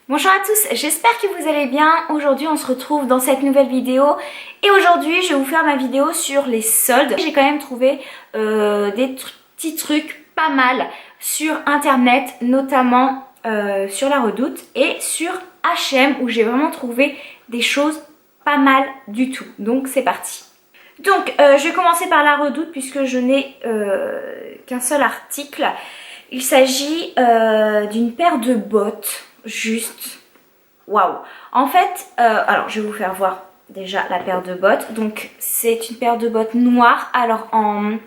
Bonjour à tous, j'espère que vous allez bien. Aujourd'hui on se retrouve dans cette nouvelle vidéo et aujourd'hui je vais vous faire ma vidéo sur les soldes. J'ai quand même trouvé des petits trucs pas mal sur internet, notamment sur La Redoute et sur H&M où j'ai vraiment trouvé des choses pas mal du tout. Donc c'est parti. Donc je vais commencer par La Redoute puisque je n'ai qu'un seul article. Il s'agit d'une paire de bottes. Juste waouh. En fait alors je vais vous faire voir déjà la paire de bottes. Donc c'est une paire de bottes noires, alors en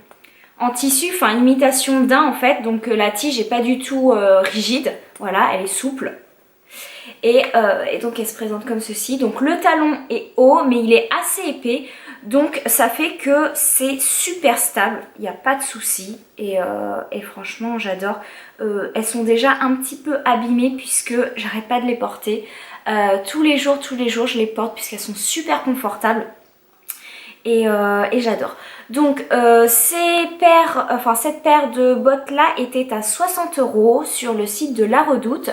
tissu, enfin imitation daim en fait. Donc la tige est pas du tout rigide, voilà, elle est souple et donc elle se présente comme ceci. Donc le talon est haut mais il est assez épais, donc ça fait que c'est super stable, il n'y a pas de souci et franchement j'adore. Elles sont déjà un petit peu abîmées puisque j'arrête pas de les porter. Tous les jours je les porte puisqu'elles sont super confortables et j'adore. Donc cette paire de bottes là était à 60 € sur le site de La Redoute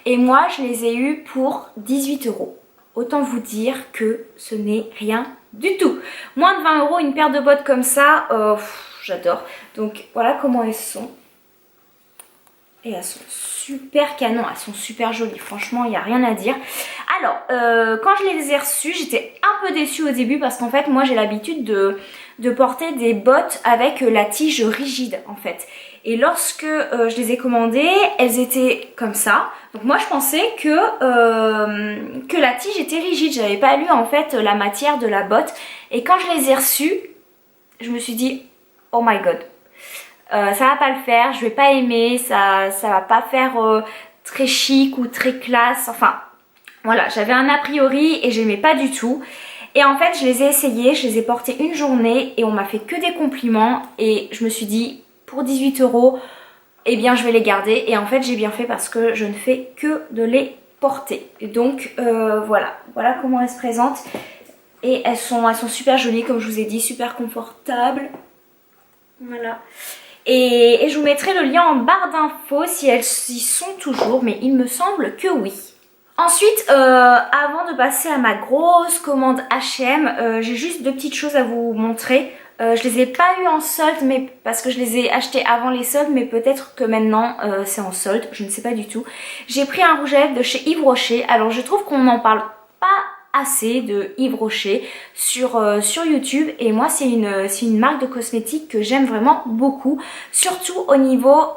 et moi je les ai eues pour 18 €. Autant vous dire que ce n'est rien du tout. Moins de 20 € une paire de bottes comme ça, j'adore. Donc voilà comment elles sont. Et elles sont super canon, elles sont super jolies, franchement il n'y a rien à dire. Alors quand je les ai reçues, j'étais un peu déçue au début parce qu'en fait moi j'ai l'habitude de porter des bottes avec la tige rigide en fait. Et lorsque je les ai commandées, elles étaient comme ça. Donc moi je pensais que la tige était rigide, j'avais pas lu en fait la matière de la botte. Et quand je les ai reçues, je me suis dit oh my god. Ça va pas le faire, je vais pas aimer, ça va pas faire très chic ou très classe, enfin voilà, j'avais un a priori et j'aimais pas du tout. Et en fait je les ai essayées, je les ai portées une journée et on m'a fait que des compliments et je me suis dit pour 18 €, eh bien je vais les garder. Et en fait j'ai bien fait parce que je ne fais que de les porter. Et donc voilà comment elles se présentent. Et elles sont super jolies comme je vous ai dit, super confortables. Voilà. Et je vous mettrai le lien en barre d'infos si elles y sont toujours, mais il me semble que oui. Ensuite, avant de passer à ma grosse commande H&M, j'ai juste deux petites choses à vous montrer. Je les ai pas eu en solde, mais parce que je les ai achetés avant les soldes, mais peut-être que maintenant c'est en solde, je ne sais pas du tout. J'ai pris un rouge à lèvres de chez Yves Rocher. Alors je trouve qu'on n'en parle pas assez de Yves Rocher sur YouTube, et moi c'est une marque de cosmétiques que j'aime vraiment beaucoup, surtout au niveau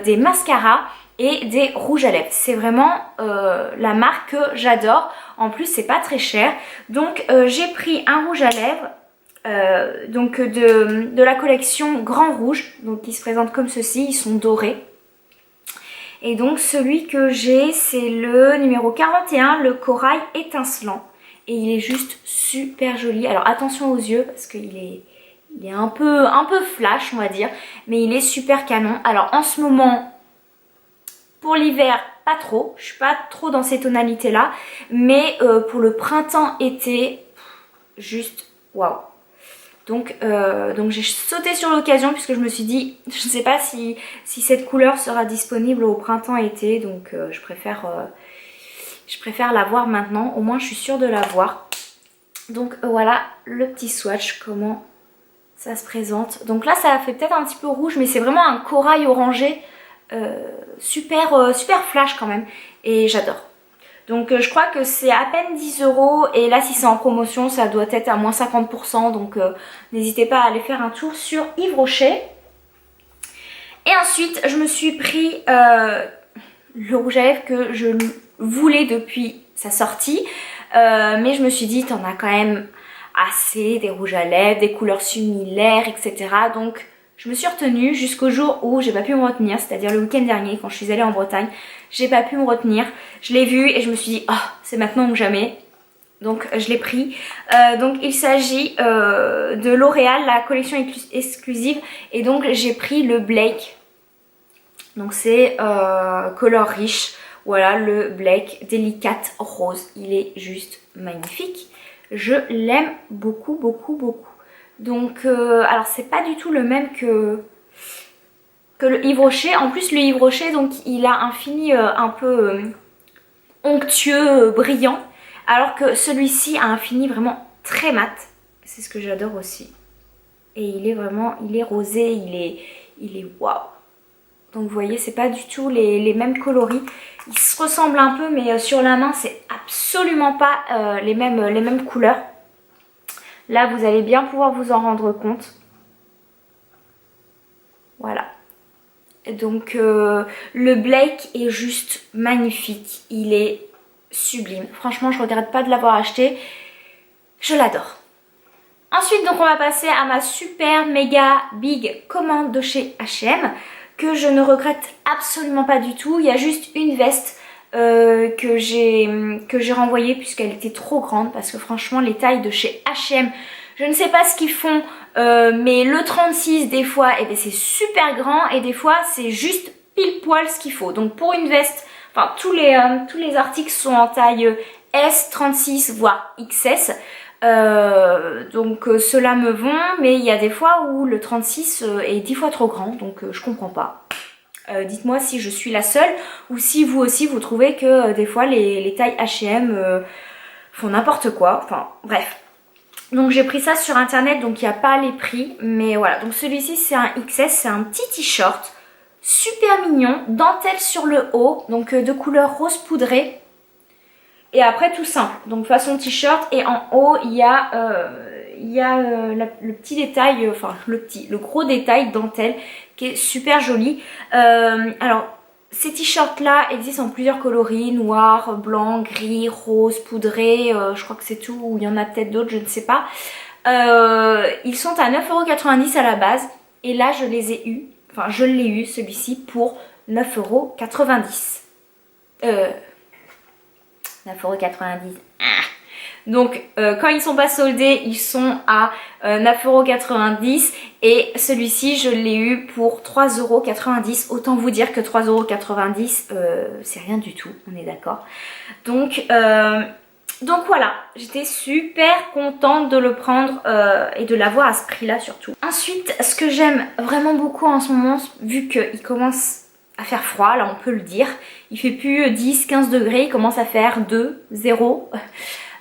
des mascaras et des rouges à lèvres. C'est vraiment la marque que j'adore. En plus c'est pas très cher. Donc j'ai pris un rouge à lèvres donc de la collection Grand Rouge, donc qui se présente comme ceci, ils sont dorés. Et donc celui que j'ai c'est le numéro 41, le corail étincelant. Et il est juste super joli. Alors attention aux yeux parce qu'il est un peu flash on va dire. Mais il est super canon. Alors en ce moment, pour l'hiver, pas trop. Je suis pas trop dans ces tonalités là. Mais pour le printemps-été, juste waouh. Donc j'ai sauté sur l'occasion puisque je me suis dit, je ne sais pas si cette couleur sera disponible au printemps-été. Donc je préfère l'avoir maintenant, au moins je suis sûre de l'avoir. Donc voilà le petit swatch, comment ça se présente. Donc là ça fait peut-être un petit peu rouge, mais c'est vraiment un corail orangé super flash quand même. Et j'adore. Donc je crois que c'est à peine 10 € et là si c'est en promotion ça doit être à moins 50%. Donc n'hésitez pas à aller faire un tour sur Yves Rocher. Et ensuite je me suis pris le rouge à lèvres que je voulais depuis sa sortie, mais je me suis dit t'en as quand même assez des rouges à lèvres, des couleurs similaires, etc. Donc je me suis retenue jusqu'au jour où j'ai pas pu me retenir, c'est-à-dire le week-end dernier quand je suis allée en Bretagne. J'ai pas pu me retenir, je l'ai vu et je me suis dit oh c'est maintenant ou jamais. Donc je l'ai pris. Donc il s'agit de L'Oréal, la collection exclusive, et donc j'ai pris le Blake. Donc c'est color riche, voilà le Blake Délicate Rose, il est juste magnifique, je l'aime beaucoup. Donc alors c'est pas du tout le même que le Yves Rocher. En plus le Yves Rocher donc il a un fini un peu onctueux, brillant. Alors que celui-ci a un fini vraiment très mat. C'est ce que j'adore aussi. Et il est rosé, il est waouh. Donc vous voyez, c'est pas du tout les mêmes coloris. Ils se ressemblent un peu, mais sur la main, c'est absolument pas les mêmes couleurs. Là, vous allez bien pouvoir vous en rendre compte. Voilà. Donc le Blake est juste magnifique. Il est sublime. Franchement, je regrette pas de l'avoir acheté. Je l'adore. Ensuite, donc on va passer à ma super méga big commande de chez H&M que je ne regrette absolument pas du tout. Il y a juste une veste que j'ai renvoyée puisqu'elle était trop grande, parce que franchement les tailles de chez H&M, je ne sais pas ce qu'ils font, mais le 36 des fois eh bien, c'est super grand et des fois c'est juste pile poil ce qu'il faut. Donc pour une veste, enfin tous les articles sont en taille S, 36 voire XS. Donc ceux-là me vont, mais il y a des fois où le 36 est 10 fois trop grand, donc je comprends pas. Dites-moi si je suis la seule ou si vous aussi vous trouvez que des fois les tailles H&M font n'importe quoi. Enfin bref. Donc j'ai pris ça sur internet, donc il n'y a pas les prix, mais voilà. Donc celui-ci c'est un XS, c'est un petit t-shirt super mignon, dentelle sur le haut, donc de couleur rose poudré. Et après tout simple, donc façon t-shirt, et en haut il y a, le petit détail, enfin le gros détail dentelle qui est super joli. Alors ces t-shirts là existent en plusieurs coloris, noir, blanc, gris, rose, poudré, je crois que c'est tout, ou il y en a peut-être d'autres, je ne sais pas. Ils sont à 9,90 € à la base, et là je les ai eus, enfin je l'ai eu celui-ci pour 9,90 €. 9,90 €. Donc quand ils sont pas soldés, ils sont à 9,90 € et celui-ci je l'ai eu pour 3,90 €. Autant vous dire que 3,90 €, c'est rien du tout, on est d'accord. Donc voilà, j'étais super contente de le prendre et de l'avoir à ce prix-là surtout. Ensuite, ce que j'aime vraiment beaucoup en ce moment, vu qu'il commence à faire froid, là on peut le dire, il fait plus 10-15 degrés, il commence à faire 2, 0.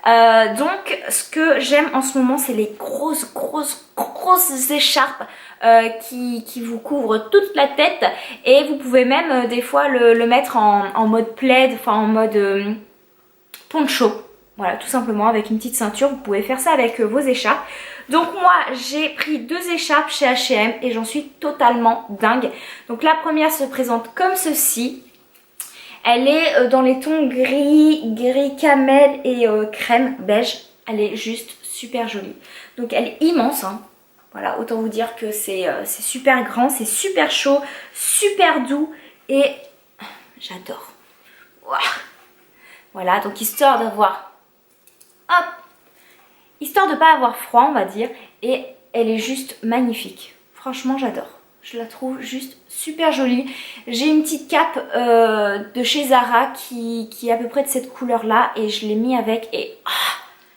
Donc ce que j'aime en ce moment, c'est les grosses écharpes qui vous couvrent toute la tête, et vous pouvez même des fois le mettre en mode plaid, enfin en mode poncho. Voilà, tout simplement avec une petite ceinture, vous pouvez faire ça avec vos écharpes. Donc moi j'ai pris 2 écharpes chez H&M et j'en suis totalement dingue. Donc la première se présente comme ceci. Elle est dans les tons gris camel et crème beige. Elle est juste super jolie. Donc elle est immense, hein. Voilà, autant vous dire que c'est super grand, c'est super chaud, super doux et j'adore. Voilà, donc histoire d'avoir... Hop, histoire de ne pas avoir froid on va dire, et elle est juste magnifique. Franchement j'adore, je la trouve juste super jolie. J'ai une petite cape de chez Zara qui est à peu près de cette couleur là et je l'ai mis avec et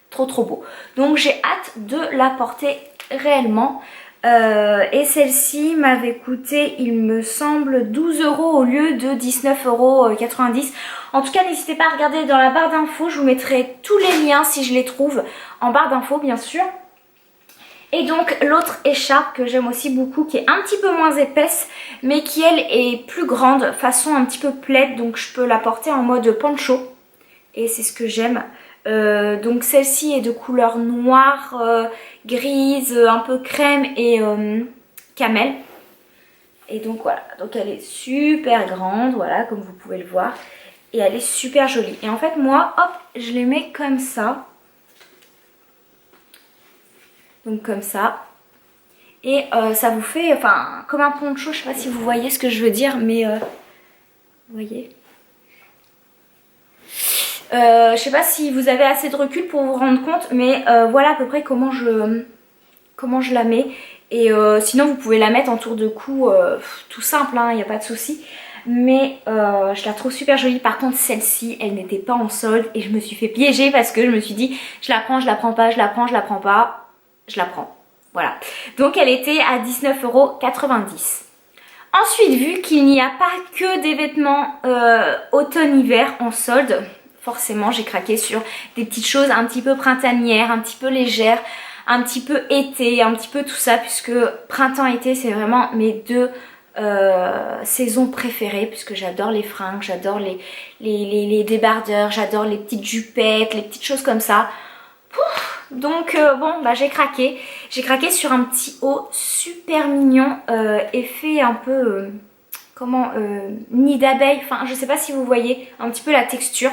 trop beau. Donc j'ai hâte de la porter réellement. Et celle-ci m'avait coûté il me semble 12 € au lieu de 19,90 €. En tout cas n'hésitez pas à regarder dans la barre d'infos, je vous mettrai tous les liens si je les trouve en barre d'infos bien sûr. Et donc l'autre écharpe que j'aime aussi beaucoup, qui est un petit peu moins épaisse mais qui elle est plus grande, façon un petit peu plaid, donc je peux la porter en mode poncho et c'est ce que j'aime. Donc celle-ci est de couleur noire, grise, un peu crème et camel. Et donc voilà, donc elle est super grande, voilà, comme vous pouvez le voir. Et elle est super jolie. Et en fait moi, hop, je les mets comme ça. Donc comme ça. Et ça vous fait, enfin, comme un poncho, je sais pas si vous voyez ce que je veux dire, mais vous voyez. Je sais pas si vous avez assez de recul pour vous rendre compte, mais voilà à peu près comment je la mets. Et sinon vous pouvez la mettre en tour de cou, tout simple, hein, y a pas de souci. Mais je la trouve super jolie. Par contre celle-ci, elle n'était pas en solde et je me suis fait piéger parce que je me suis dit je la prends, je la prends pas, je la prends, je la prends pas. Je la prends. Voilà. Donc elle était à 19,90 €. Ensuite, vu qu'il n'y a pas que des vêtements automne-hiver en solde, forcément j'ai craqué sur des petites choses un petit peu printanières, un petit peu légères, un petit peu été, un petit peu tout ça, puisque printemps-été c'est vraiment mes deux saisons préférées, puisque j'adore les fringues, j'adore les débardeurs, j'adore les petites jupettes, les petites choses comme ça. Donc bon bah j'ai craqué sur un petit haut super mignon, effet un peu nid d'abeille, enfin je sais pas si vous voyez un petit peu la texture.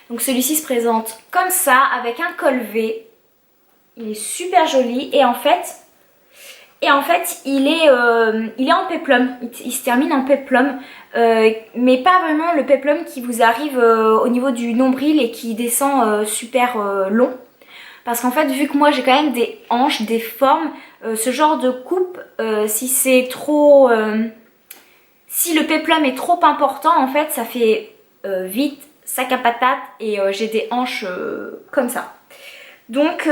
Donc celui-ci se présente comme ça avec un col V, il est super joli et en fait il est en péplum, il se termine en péplum, mais pas vraiment le péplum qui vous arrive au niveau du nombril et qui descend super long. Parce qu'en fait, vu que moi j'ai quand même des hanches, des formes, ce genre de coupe, si c'est trop... si le péplum est trop important, en fait, ça fait vite sac à patate et j'ai des hanches comme ça. Donc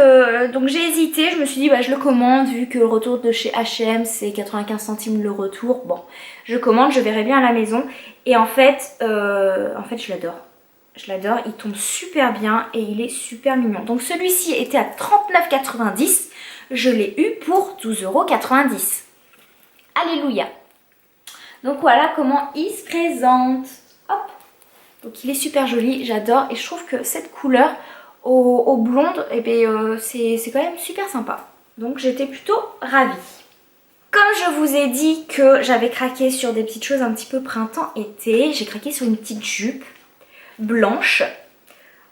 j'ai hésité, je me suis dit bah je le commande vu que le retour de chez H&M c'est 95 centimes le retour. Bon, je commande, je verrai bien à la maison. Et en fait je l'adore. Je l'adore, il tombe super bien et il est super mignon. Donc celui-ci était à 39,90 €. Je l'ai eu pour 12,90 €. Alléluia. Donc voilà comment il se présente. Hop. Donc il est super joli, j'adore. Et je trouve que cette couleur au blonde, eh bien, c'est quand même super sympa. Donc j'étais plutôt ravie. Comme je vous ai dit que j'avais craqué sur des petites choses un petit peu printemps-été, j'ai craqué sur une petite jupe blanche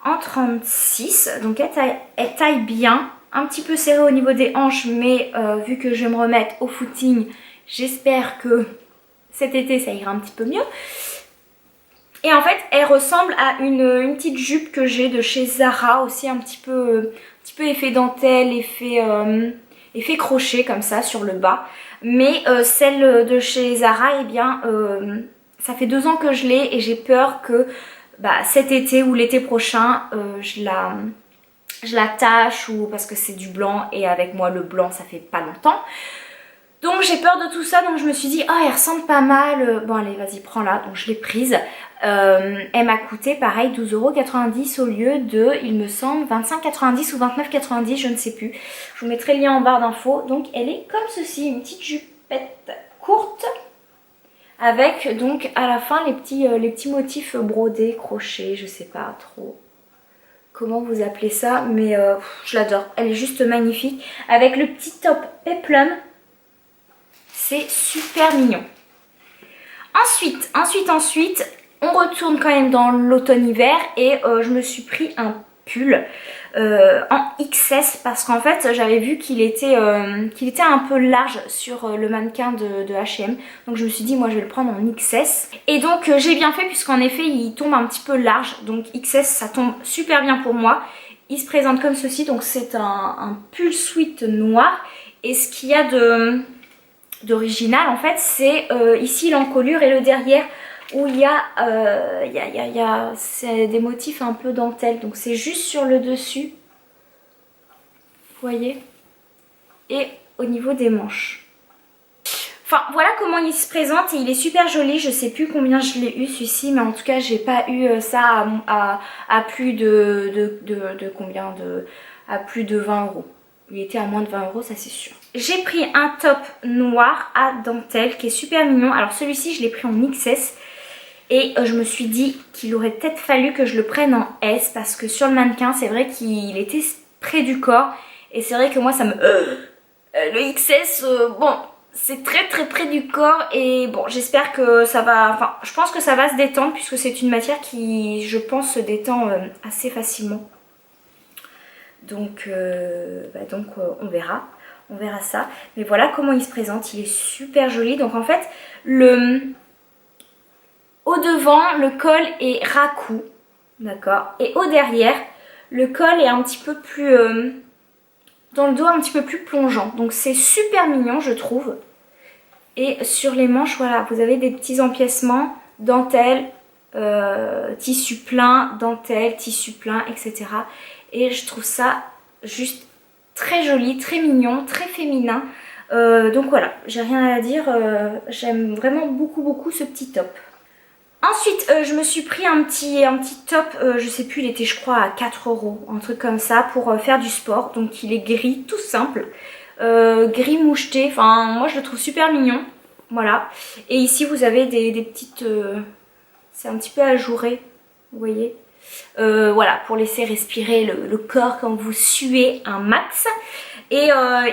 en 36, donc elle taille bien, un petit peu serrée au niveau des hanches, mais vu que je vais me remettre au footing, j'espère que cet été ça ira un petit peu mieux. Et en fait elle ressemble à une petite jupe que j'ai de chez Zara, aussi un petit peu effet dentelle, effet crochet comme ça sur le bas, mais celle de chez Zara, eh bien ça fait 2 ans que je l'ai et j'ai peur que cet été ou l'été prochain je la tâche, ou parce que c'est du blanc et avec moi le blanc ça fait pas longtemps. Donc j'ai peur de tout ça, donc je me suis dit ah elle ressemble pas mal, bon allez vas-y prends-la, donc je l'ai prise. Elle m'a coûté pareil 12,90 € au lieu de, il me semble, 25,90 ou 29,90, je ne sais plus. Je vous mettrai le lien en barre d'infos. Donc elle est comme ceci, une petite jupette courte avec donc à la fin les petits motifs brodés, crochets, je sais pas trop comment vous appelez ça, mais je l'adore. Elle est juste magnifique avec le petit top peplum. C'est super mignon. Ensuite, on retourne quand même dans l'automne-hiver et je me suis pris un pull en XS parce qu'en fait j'avais vu qu'il était un peu large sur le mannequin de H&M. Donc je me suis dit moi je vais le prendre en XS. Et donc j'ai bien fait puisqu'en effet il tombe un petit peu large. Donc XS ça tombe super bien pour moi. Il se présente comme ceci, donc c'est un pull sweat noir. Et ce qu'il y a d'original en fait c'est ici l'encolure et le derrière où il y a c'est des motifs un peu dentelle, donc c'est juste sur le dessus, vous voyez, et au niveau des manches. Enfin voilà comment il se présente et il est super joli. Je sais plus combien je l'ai eu celui-ci, mais en tout cas j'ai pas eu ça à plus à plus de 20 €. Il était à moins de 20 €, ça c'est sûr. J'ai pris un top noir à dentelle qui est super mignon. Alors celui-ci je l'ai pris en XS. Et je me suis dit qu'il aurait peut-être fallu que je le prenne en S parce que sur le mannequin c'est vrai qu'il était près du corps. Et c'est vrai que moi ça me... le XS, bon, c'est très très près du corps. Et bon, j'espère que ça va... Enfin, je pense que ça va se détendre puisque c'est une matière qui, je pense, se détend assez facilement. Donc, on verra. On verra ça. Mais voilà comment il se présente. Il est super joli. Donc en fait, au devant, le col est racou, d'accord. Et au derrière, le col est un petit peu plus... dans le dos, un petit peu plus plongeant. Donc c'est super mignon, je trouve. Et sur les manches, voilà, vous avez des petits empiècements, dentelle, tissu plein, dentelle, tissu plein, etc. Et je trouve ça juste très joli, très mignon, très féminin. Donc voilà, j'ai rien à dire. J'aime vraiment beaucoup ce petit top. Ensuite, je me suis pris un petit top, je sais plus, il était je crois à 4 €, un truc comme ça, pour faire du sport. Donc il est gris, tout simple, gris moucheté, enfin moi je le trouve super mignon, voilà. Et ici vous avez des petites, c'est un petit peu ajouré, vous voyez. Voilà, pour laisser respirer le corps quand vous suez un max. Et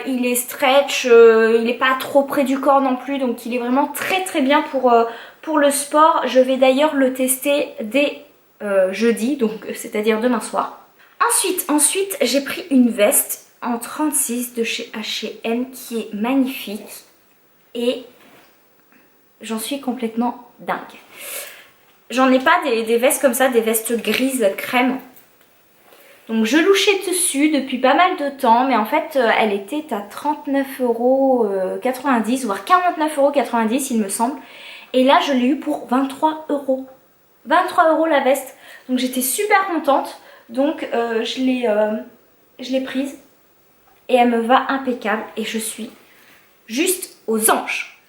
il est stretch, il n'est pas trop près du corps non plus, donc il est vraiment très très bien pour le sport. Je vais d'ailleurs le tester dès jeudi, donc c'est-à-dire demain soir. Ensuite j'ai pris une veste en 36 de chez H&M qui est magnifique et j'en suis complètement dingue. J'en ai pas des vestes comme ça, des vestes grises crème. Donc je louchais dessus depuis pas mal de temps, mais en fait elle était à 39,90 € voire 49,90 € il me semble. Et là je l'ai eu pour 23 €. 23 € la veste. Donc j'étais super contente. Donc je l'ai prise et elle me va impeccable et je suis juste aux anges.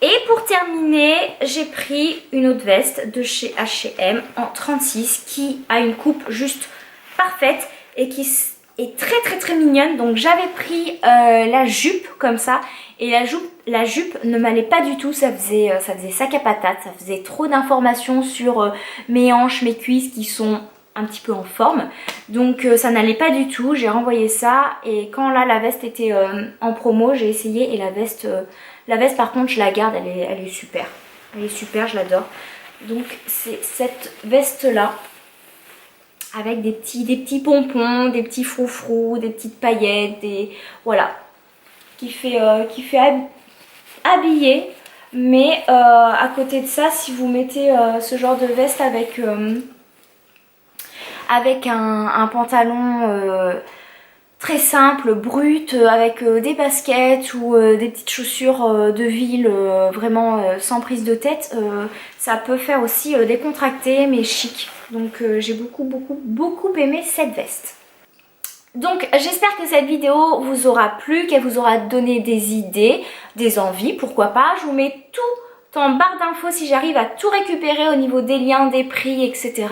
Et pour terminer, j'ai pris une autre veste de chez H&M en 36 qui a une coupe juste parfaite et qui est très très très mignonne. Donc j'avais pris la jupe comme ça et la jupe ne m'allait pas du tout, ça faisait sac à patate, ça faisait trop d'informations sur mes hanches, mes cuisses qui sont un petit peu en forme, donc ça n'allait pas du tout. J'ai renvoyé ça et quand là la veste était en promo, j'ai essayé et la veste par contre je la garde, elle est super, je l'adore. Donc c'est cette veste là avec des petits pompons, des petits froufrous, des petites paillettes, voilà, qui fait habiller. Mais à côté de ça, si vous mettez ce genre de veste avec un pantalon très simple, brut, avec des baskets ou des petites chaussures de ville, vraiment sans prise de tête, ça peut faire aussi décontracté mais chic. Donc j'ai beaucoup aimé cette veste. Donc j'espère que cette vidéo vous aura plu, qu'elle vous aura donné des idées, des envies, pourquoi pas. Je vous mets tout en barre d'infos si j'arrive à tout récupérer au niveau des liens, des prix, etc.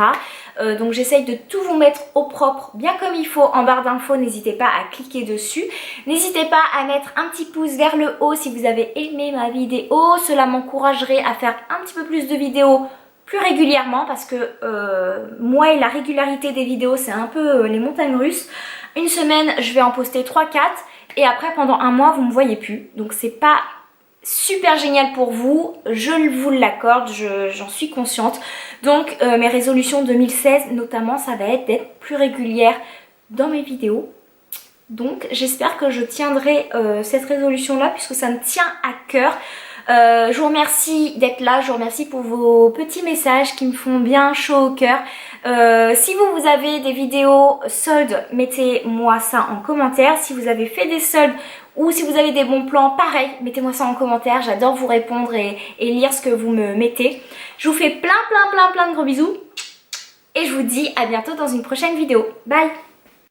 Donc j'essaye de tout vous mettre au propre, bien comme il faut en barre d'infos. N'hésitez pas à cliquer dessus. N'hésitez pas à mettre un petit pouce vers le haut si vous avez aimé ma vidéo. Cela m'encouragerait à faire un petit peu plus de vidéos plus régulièrement parce que moi et la régularité des vidéos c'est un peu les montagnes russes. Une semaine je vais en poster 3-4 et après pendant un mois vous me voyez plus. Donc c'est pas super génial pour vous, je vous l'accorde, j'en suis consciente. Donc mes résolutions 2016 notamment, ça va être d'être plus régulière dans mes vidéos. Donc j'espère que je tiendrai cette résolution là puisque ça me tient à cœur. Je vous remercie d'être là, je vous remercie pour vos petits messages qui me font bien chaud au cœur. Si vous avez des vidéos soldes, mettez-moi ça en commentaire. Si vous avez fait des soldes ou si vous avez des bons plans, pareil, mettez-moi ça en commentaire. J'adore vous répondre et lire ce que vous me mettez. Je vous fais plein de gros bisous et je vous dis à bientôt dans une prochaine vidéo. Bye!